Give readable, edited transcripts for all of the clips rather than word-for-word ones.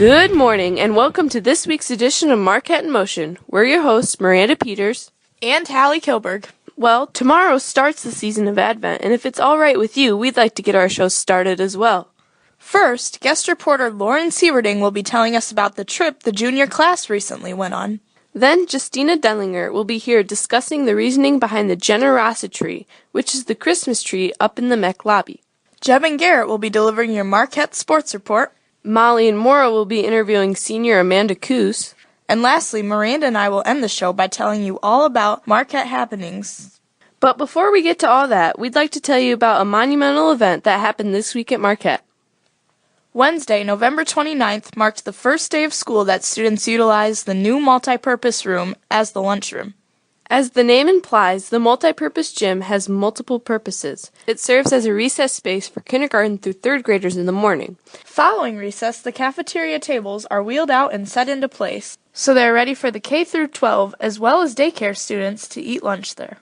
Good morning, and welcome to this week's edition of Marquette in Motion. We're your hosts, Miranda Peters and Hallie Kilberg. Well, tomorrow starts the season of Advent, and if it's all right with you, we'd like to get our show started as well. First, guest reporter Lauren Sieverding will be telling us about the trip the junior class recently went on. Then Justina Denlinger will be here discussing the reasoning behind the Generosity Tree, which is the Christmas tree up in the MEC lobby. Jeb and Garrett will be delivering your Marquette Sports Report. Molly and Maura will be interviewing senior Amanda Coos. And lastly, Miranda and I will end the show by telling you all about Marquette happenings. But before we get to all that, we'd like to tell you about a monumental event that happened this week at Marquette. Wednesday, November 29th, marked the first day of school that students utilized the new multipurpose room as the lunchroom. As the name implies, the multipurpose gym has multiple purposes. It serves as a recess space for kindergarten through third graders in the morning. Following recess, the cafeteria tables are wheeled out and set into place, so they're ready for the K through 12 as well as daycare students to eat lunch there.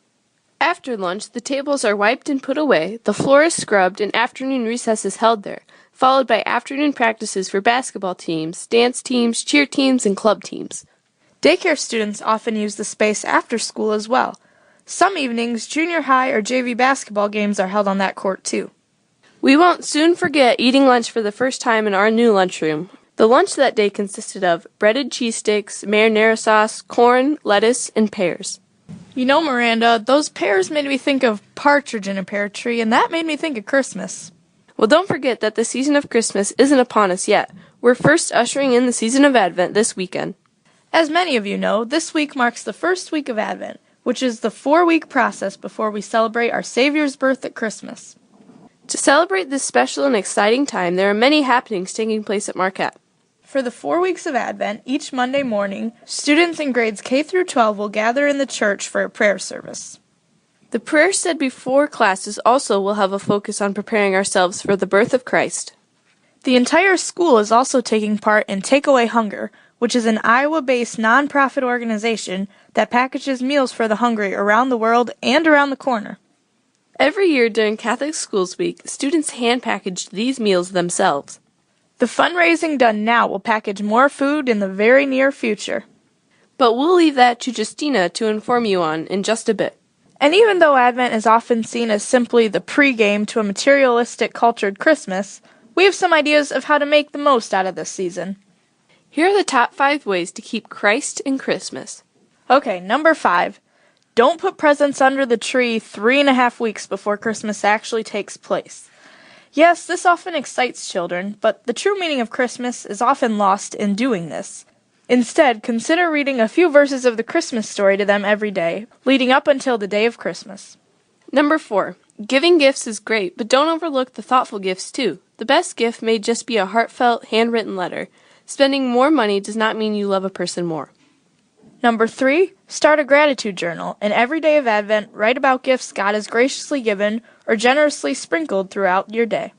After lunch, the tables are wiped and put away, the floor is scrubbed, and afternoon recess is held there, followed by afternoon practices for basketball teams, dance teams, cheer teams, and club teams. Daycare students often use the space after school as well. Some evenings, junior high or JV basketball games are held on that court too. We won't soon forget eating lunch for the first time in our new lunchroom. The lunch that day consisted of breaded cheese sticks, marinara sauce, corn, lettuce, and pears. You know, Miranda, those pears made me think of partridge in a pear tree, and that made me think of Christmas. Well, don't forget that the season of Christmas isn't upon us yet. We're first ushering in the season of Advent this weekend. As many of you know, this week marks the first week of Advent, which is the 4-week process before we celebrate our Savior's birth at Christmas. To celebrate this special and exciting time, there are many happenings taking place at Marquette. For the 4 weeks of Advent, each Monday morning, students in grades K through 12 will gather in the church for a prayer service. The prayer said before classes also will have a focus on preparing ourselves for the birth of Christ. The entire school is also taking part in Take Away Hunger, which is an Iowa-based nonprofit organization that packages meals for the hungry around the world and around the corner. Every year during Catholic Schools Week, students hand-package these meals themselves. The fundraising done now will package more food in the very near future. But we'll leave that to Justina to inform you on in just a bit. And even though Advent is often seen as simply the pre-game to a materialistic cultured Christmas, we have some ideas of how to make the most out of this season. Here are the top 5 ways to keep Christ in Christmas. Okay, number 5. Don't put presents under the tree 3.5 weeks before Christmas actually takes place. Yes, this often excites children, but the true meaning of Christmas is often lost in doing this. Instead, consider reading a few verses of the Christmas story to them every day, leading up until the day of Christmas. Number 4. Giving gifts is great, but don't overlook the thoughtful gifts too. The best gift may just be a heartfelt, handwritten letter. Spending more money does not mean you love a person more. Number 3, start a gratitude journal, and every day of Advent, write about gifts God has graciously given or generously sprinkled throughout your day.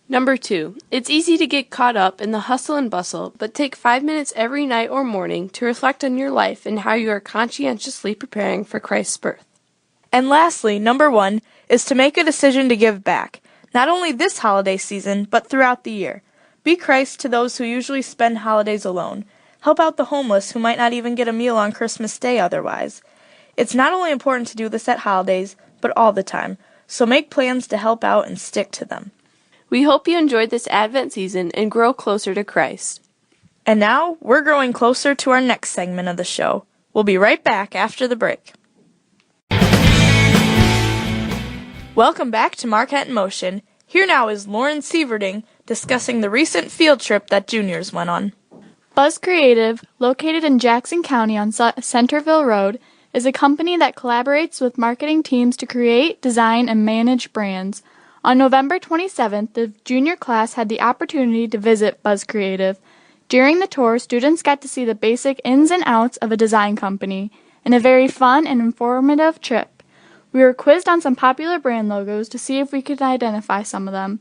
Number 2, it's easy to get caught up in the hustle and bustle, but take 5 minutes every night or morning to reflect on your life and how you are conscientiously preparing for Christ's birth. And lastly, number 1, is to make a decision to give back, not only this holiday season, but throughout the year. Be Christ to those who usually spend holidays alone. Help out the homeless who might not even get a meal on Christmas Day otherwise. It's not only important to do this at holidays, but all the time, so make plans to help out and stick to them. We hope you enjoyed this Advent season and grow closer to Christ. And now, we're growing closer to our next segment of the show. We'll be right back after the break. Welcome back to Marquette in Motion. Here now is Lauren Sieverding discussing the recent field trip that juniors went on. Buzz Creative, located in Jackson County on Centerville Road, is a company that collaborates with marketing teams to create, design, and manage brands. On November 27th, the junior class had the opportunity to visit Buzz Creative. During the tour, students got to see the basic ins and outs of a design company, in a very fun and informative trip. We were quizzed on some popular brand logos to see if we could identify some of them.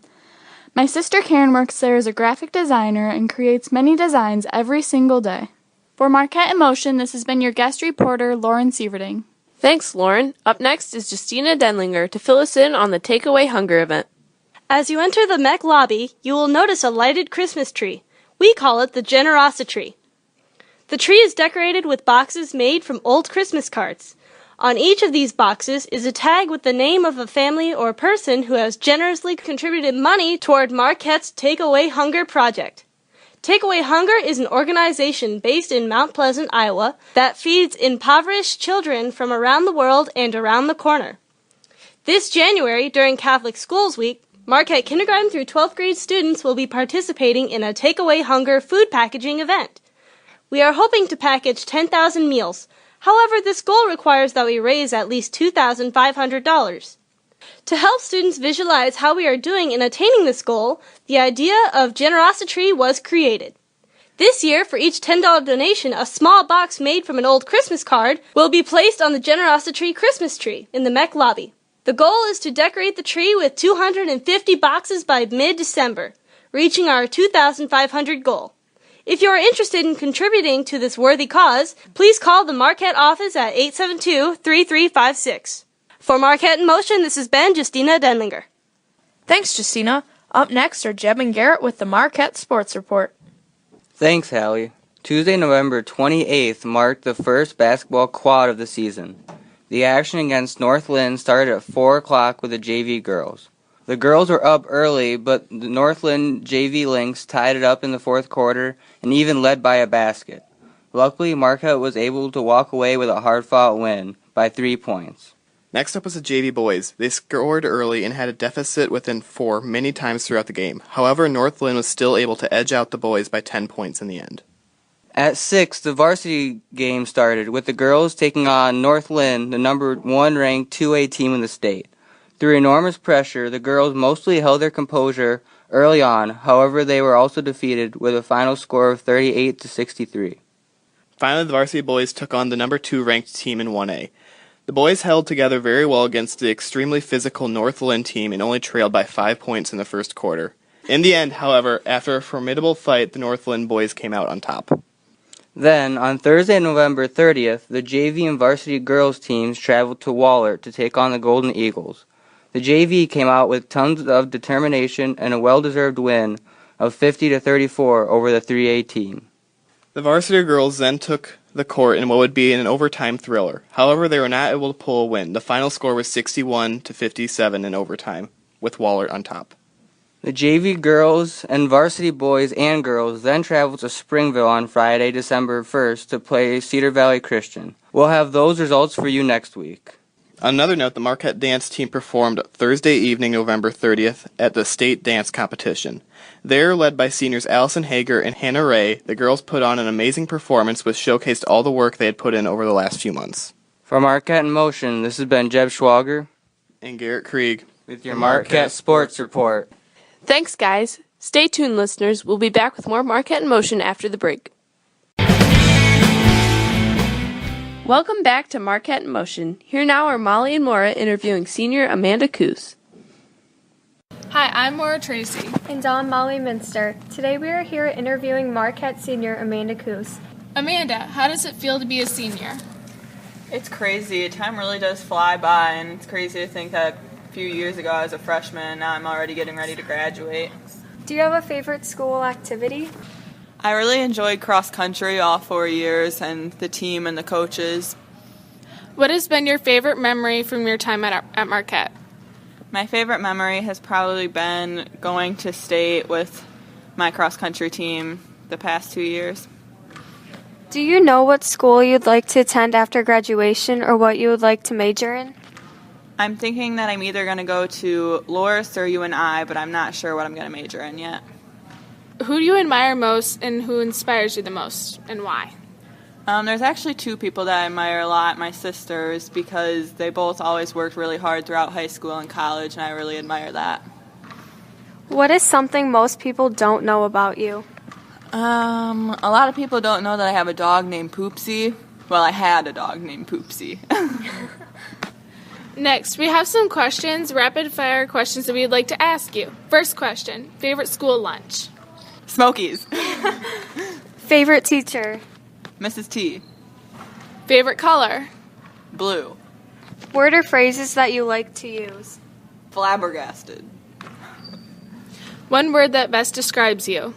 My sister Karen works there as a graphic designer and creates many designs every single day. For Marquette in Motion, this has been your guest reporter, Lauren Sieverding. Thanks, Lauren. Up next is Justina Denlinger to fill us in on the Takeaway Hunger event. As you enter the MEC lobby, you will notice a lighted Christmas tree. We call it the Generosity. The tree is decorated with boxes made from old Christmas cards. On each of these boxes is a tag with the name of a family or person who has generously contributed money toward Marquette's Take Away Hunger project. Take Away Hunger is an organization based in Mount Pleasant, Iowa, that feeds impoverished children from around the world and around the corner. This January, during Catholic Schools Week, Marquette kindergarten through 12th grade students will be participating in a Take Away Hunger food packaging event. We are hoping to package 10,000 meals. However, this goal requires that we raise at least $2,500. To help students visualize how we are doing in attaining this goal, the idea of Generosity was created. This year, for each $10 donation, a small box made from an old Christmas card will be placed on the Generosity Christmas tree in the MEC lobby. The goal is to decorate the tree with 250 boxes by mid-December, reaching our 2,500 goal. If you are interested in contributing to this worthy cause, please call the Marquette office at 872-3356. For Marquette in Motion, this has been Justina Denlinger. Thanks, Justina. Up next are Jeb and Garrett with the Marquette Sports Report. Thanks, Hallie. Tuesday, November 28th marked the first basketball quad of the season. The action against North Lynn started at 4 o'clock with the JV girls. The girls were up early, but the North Lynn JV Lynx tied it up in the fourth quarter and even led by a basket. Luckily, Marquette was able to walk away with a hard-fought win by 3 points. Next up was the JV boys. They scored early and had a deficit within 4 many times throughout the game. However, North Lynn was still able to edge out the boys by 10 points in the end. At 6, the varsity game started, with the girls taking on North Lynn, the number 1 ranked 2A team in the state. Through enormous pressure, the girls mostly held their composure early on. However, they were also defeated with a final score of 38-63. Finally, the varsity boys took on the number 2 ranked team in 1A. The boys held together very well against the extremely physical North Lynn team and only trailed by 5 points in the first quarter. In the end, however, after a formidable fight, the North Lynn boys came out on top. Then, on Thursday, November 30th, the JV and varsity girls teams traveled to Wahlert to take on the Golden Eagles. The JV came out with tons of determination and a well-deserved win of 50-34 over the 3A team. The varsity girls then took the court in what would be an overtime thriller. However, they were not able to pull a win. The final score was 61-57 in overtime, with Wahlert on top. The JV girls and varsity boys and girls then traveled to Springville on Friday, December 1st to play Cedar Valley Christian. We'll have those results for you next week. On another note, the Marquette dance team performed Thursday evening, November 30th, at the state dance competition. There, led by seniors Allison Hager and Hannah Ray, the girls put on an amazing performance which showcased all the work they had put in over the last few months. From Marquette in Motion, this has been Jeb Schwager And Garrett Krieg with your Marquette Sports Report. Thanks, guys. Stay tuned, listeners. We'll be back with more Marquette in Motion after the break. Welcome back to Marquette in Motion. Here now are Molly and Maura interviewing senior Amanda Coos. Hi, I'm Maura Tracy. And I'm Molly Minster. Today we are here interviewing Marquette senior Amanda Coos. Amanda, how does it feel to be a senior? It's crazy. Time really does fly by, and it's crazy to think that a few years ago I was a freshman, and now I'm already getting ready to graduate. Do you have a favorite school activity? I really enjoyed cross country all 4 years, and the team and the coaches. What has been your favorite memory from your time at Marquette? My favorite memory has probably been going to state with my cross country team the past 2 years. Do you know what school you'd like to attend after graduation or what you would like to major in? I'm thinking that I'm either going to go to Loras or UNI, but I'm not sure what I'm going to major in yet. Who do you admire most and who inspires you the most, and why? There's actually 2 people that I admire a lot, my sisters, because they both always worked really hard throughout high school and college, and I really admire that. What is something most people don't know about you? A lot of people don't know that I have a dog named Poopsie. Well, I had a dog named Poopsie. Next, we have some questions, rapid-fire questions that we'd like to ask you. First question, favorite school lunch? Smokies. Favorite teacher? Mrs. T. Favorite color? Blue. Word or phrases that you like to use? Flabbergasted. One word that best describes you?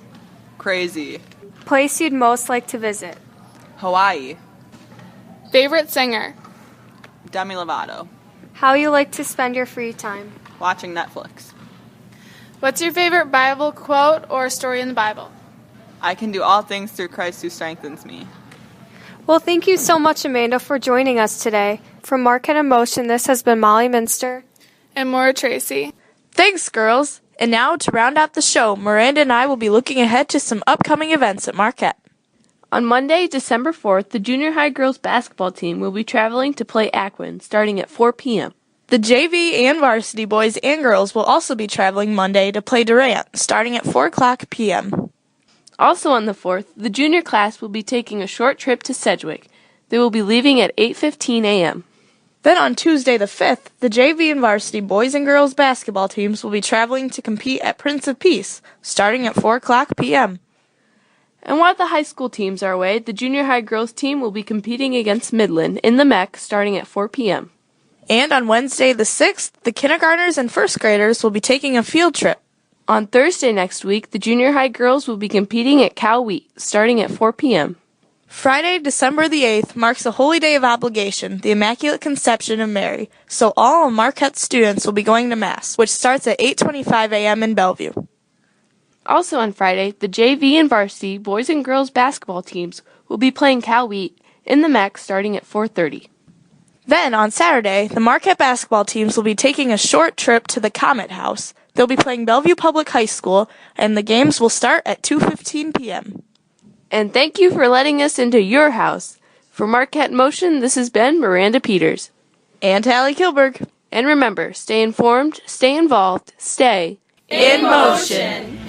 Crazy. Place you'd most like to visit. Hawaii. Favorite singer? Demi Lovato. How you like to spend your free time. Watching Netflix. What's your favorite Bible quote or story in the Bible? I can do all things through Christ who strengthens me. Well, thank you so much, Amanda, for joining us today. From Marquette in Motion, this has been Molly Minster. And Maura Tracy. Thanks, girls. And now, to round out the show, Miranda and I will be looking ahead to some upcoming events at Marquette. On Monday, December 4th, the junior high girls basketball team will be traveling to play Aquin, starting at 4 p.m. The JV and varsity boys and girls will also be traveling Monday to play Durant, starting at 4 o'clock p.m. Also on the 4th, the junior class will be taking a short trip to Sedgwick. They will be leaving at 8:15 a.m. Then on Tuesday the 5th, the JV and varsity boys and girls basketball teams will be traveling to compete at Prince of Peace, starting at 4 o'clock p.m. And while the high school teams are away, the junior high girls team will be competing against Midland in the MEC starting at 4 p.m. And on Wednesday the 6th, the kindergartners and first graders will be taking a field trip. On Thursday next week, the junior high girls will be competing at Cal Wheat starting at 4 p.m. Friday, December the 8th, marks a holy day of obligation, the Immaculate Conception of Mary, so all Marquette students will be going to Mass, which starts at 8:25 a.m. in Bellevue. Also on Friday, the JV and varsity boys and girls basketball teams will be playing Cal Wheat in the MEC starting at 4:30. Then, on Saturday, the Marquette basketball teams will be taking a short trip to the Comet House. They'll be playing Bellevue Public High School, and the games will start at 2:15 p.m. And thank you for letting us into your house. For Marquette in Motion, this has been Miranda Peters. And Hallie Kilberg. And remember, stay informed, stay involved, stay in motion.